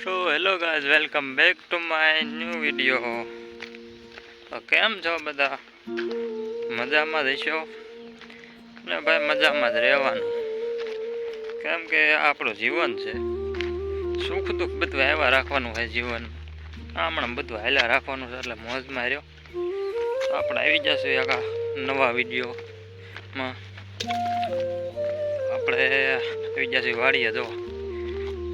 So hello guys, welcome back to my new video. તો કેમ છો બધા? મજામાં રહેશો ને ભાઈ, મજામાં જ રહેવાનું. કેમ કે આપણું જીવન છે, સુખ દુઃખ બધું આવ્યા રાખવાનું હોય જીવન. હમણાં બધું હાલ્યા રાખવાનું છે, એટલે મોજમાં રહ્યો. આપણે આવી જશું એક નવા વિડીયોમાં. આપણે આવી જશું વાડીએ. જો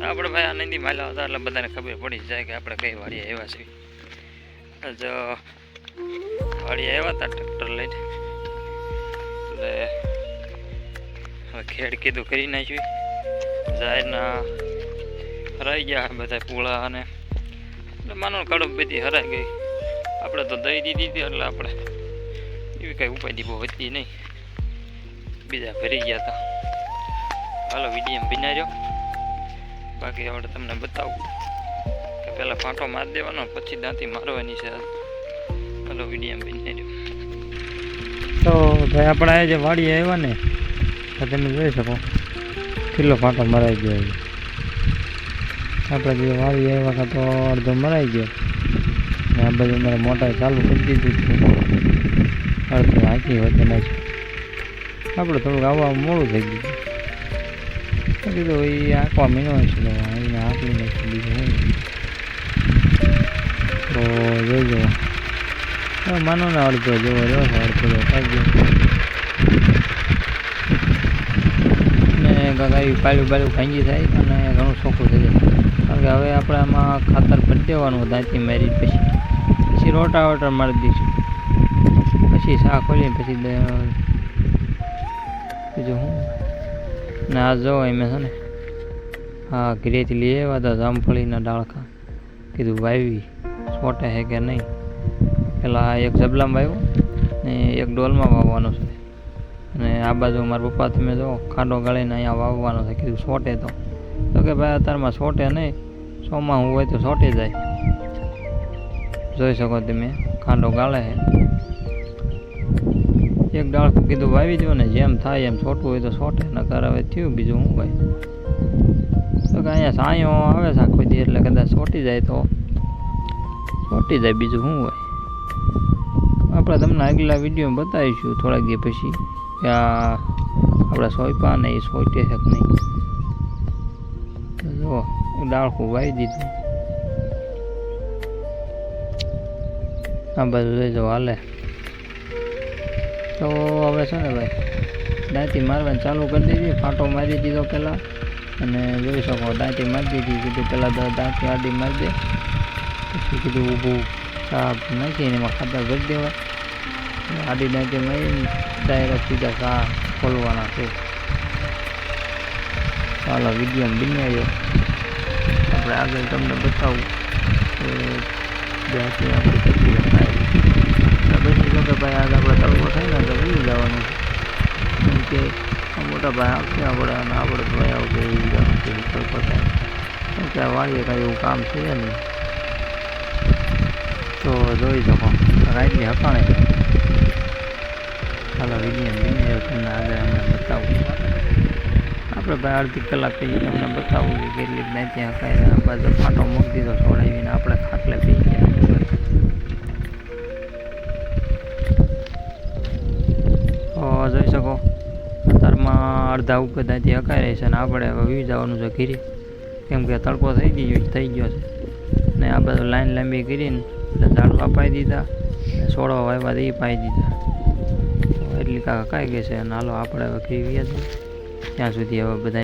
આપણે ભાઈ આ નદી માલ્યા હતા એટલે બધાને ખબર પડી જાય કે આપણે કઈ વાડીએ આવ્યા છીએ. જો વાડીએ આવ્યા હતા ટ્રેક્ટર લઈને, એટલે હવે ખેડ કીધું કરી નાખ્યું. જાહેરના હરાઈ ગયા બધા પૂળા, અને એટલે માનો કડપ બધી હરાઈ ગઈ. આપણે તો દઈ દીધી હતી, એટલે આપણે એવી કંઈ ઉપાય બહુ હતી નહીં. બીજા ભરી ગયા હતા. હાલો વિડીયો બનાવ્યો. બાકી આપણે તમને બતાવું કે પહેલાં ફાંટો મારી દેવાનો, પછી દાંતી મારવાની છે. હાલો વિડીયો બનાવ્યો. તો ભાઈ આપણે આ જે વાડીએ આવ્યા ને, તો તમે જોઈ શકો કેટલો ફાંટો મરાઈ ગયો. આપણે જે વાડીએ આવ્યા હતા તો અડધો મરાઈ ગયો, ને આ બધું મારે મોટા ચાલુ કરી દીધું છે. અડધો હાંકી હોય તેના છે. આપણે થોડુંક આવવા મોડું થઈ ગયું. કીધું એ આંકવા મીનો છે, એને આંકવી નાખી બીજું તો જોઈજો. માનો ને અડધો જેવો રહ્યો છે, અડધો કાઢી ગયો ને કાંઈ આવી પાલું બાલું ભાંગી થાય અને ઘણું ચોખ્ખું થઈ જાય. કારણ કે હવે આપણે આમાં ખાતર ભરી દેવાનું દાંતી મારી, પછી રોટાવેટર મારી દઈશું, પછી શાક ખોલીને પછી બીજું શું ને. આ જો એમ છે ને, હા ઘરેથી લઈ આવ્યા હતા જામફળીના ડાળખા. કીધું વાવી છોટે છે કે નહીં. પેલા એક જબલામાં વાવ્યું ને એક ડોલમાં વાવવાનો છે. અને આ બાજુ મારા પપ્પા તમે જો ખાડો ગાળીને અહીંયા વાવવાનો છે. કીધું છોટે તો કે ભાઈ અત્યારમાં છોટે નહીં, સોમાં હું હોય તો છોટી જાય. જોઈ શકો તમે ખાંડો ગાળે છે. એક ડાળખું કીધું વાવી દો ને, જેમ થાય એમ છોટું હોય તો છોટે, નકર હવે થયું બીજું શું ભાઈ. તો કે અહીંયા સાયો આવે છે આખો દી, એટલે કદાચ છોટી જાય તો છોટી જાય, બીજું શું હોય. આપણે તમને આગલા વિડીયોમાં બતાવીશું થોડાક દિવસ પછી કે આ આપણા સોયપા ને એ છોટે છે કે નહીં. જો ડાળખું વાવી દીધું. આ બાજુ જોઈજો હાલે. તો હવે છે ને ભાઈ, દાંતી મારવાની ચાલુ કરી દીધી. ફાંટો મારી દીધો પહેલાં, અને જોઈ શકો દાંતી મારી દીધી. કીધું પહેલાં દાંતી આડી મારી દે, પછી કીધું ઊભું સાપ નાખીને એમાં ખાતર ભરી દેવાય. આડી દાંતી મારીને ડાયરેક્ટ સીધા સા ખોલવાના છે. ચાલો વિડીયો બનાવ્યો. આપણે આગળ તમને બતાવું કે દાંતી આપણે કેટલી થાય. પછી જો કે ભાઈ આજ આપણે તળવો થાય ને તો ભૂલી જવાનું છે. કેમ કે મોટા ભાઈ આવશે આપણે, અને આપણે તો ભાઈ આવું ભૂલી જવાનું છે તળકો થાય. કેમ કે આ વાળીએ કાંઈ એવું કામ છે નહીં. તો જોઈ શકો રાતની હકાણે. ચાલો વિડીયો બનાવ્યો તમને આગળ અમને બતાવું. આપણે ભાઈ અડધી કલાક પછી તમને બતાવું કે કેટલીક દાંતી હકાય. આ બાજુ ફાંટો મૂકી દીધો છોડાવીને આપણે ખાટલે પી ગયા. જોઈ શકો અત્યારમાં અડધા ઉપર દાંતી હકાઈ રહી છે, અને આપણે હવે વી જવાનું છે ઘીરે. કેમ કે તડકો થઈ ગયો છે. ને આ બધું લાઈન લાંબી કરીને એટલે ઝાડવા પાઈ દીધા, છોડવા વાવ્યા એ પાઈ દીધા. એટલી કાંઈ હકાઈ ગઈ છે. અને હાલો આપણે હવે ઘી વ્યા છીએ ત્યાં સુધી હવે બધા